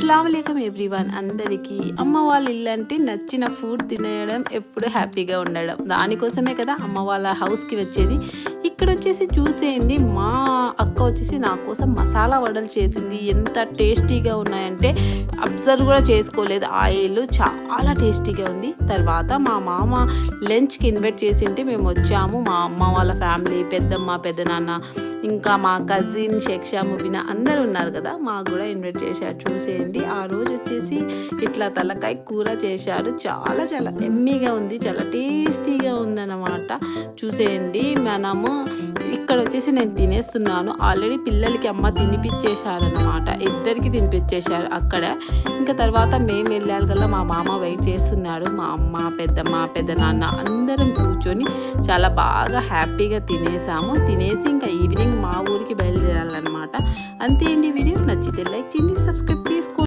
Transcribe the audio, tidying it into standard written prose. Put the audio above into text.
అస్సలాముఅలైకుం everyone. అందరికీ అమ్మ వాళ్ళ ఇల్లు అంటే నచ్చిన ఫుడ్ తినడం, ఎప్పుడు హ్యాపీగా ఉండడం. దానికోసమే కదా అమ్మ వాళ్ళ హౌస్కి వచ్చేది. ఇక్కడ వచ్చేసి చూసేయండి, మా అక్క వచ్చేసి నా కోసం మసాలా వడలు చేసింది. ఎంత టేస్టీగా ఉన్నాయంటే అబ్జర్వ్ కూడా చేసుకోలేదు. ఆయిల్ చాలా టేస్టీగా ఉంది. తర్వాత మా మామ లంచ్కి ఇన్వైట్ చేసింటే మేము వచ్చాము. మా అమ్మ వాళ్ళ ఫ్యామిలీ, పెద్దమ్మ, పెద్దనాన్న, ఇంకా మా కజిన్ షేక్షా, ముబినా అందరూ ఉన్నారు కదా, మాకు కూడా ఇన్వైట్ చేశారు. చూసేయండి, ఆ రోజు వచ్చేసి ఇట్లా తలకాయ కూర చేశారు. చాలా చాలా ఎమ్మీగా ఉంది, చాలా టేస్టీగా ఉందన్నమాట. చూసేయండి, మనము ఇక్కడ వచ్చేసి నేను తినేస్తున్నాను. ఆల్రెడీ పిల్లలకి అమ్మ తినిపించేశారనమాట, ఇద్దరికి తినిపించేశారు అక్కడ. ఇంకా తర్వాత మేము వెళ్ళాలి కదా, మా మామ వెయిట్ చేస్తున్నాడు. మా అమ్మ, పెద్దమ్మ, పెద్దనాన్న అందరం కూర్చొని చాలా బాగా హ్యాపీగా తినేసాము. తినేసి ఇంకా ఈవినింగ్ మా ఊరికి బయలుదేరాలన్నమాట. అంతే అండి. వీడియో నచ్చితే లైక్ చేయండి, సబ్స్క్రైబ్ చేసుకోండి.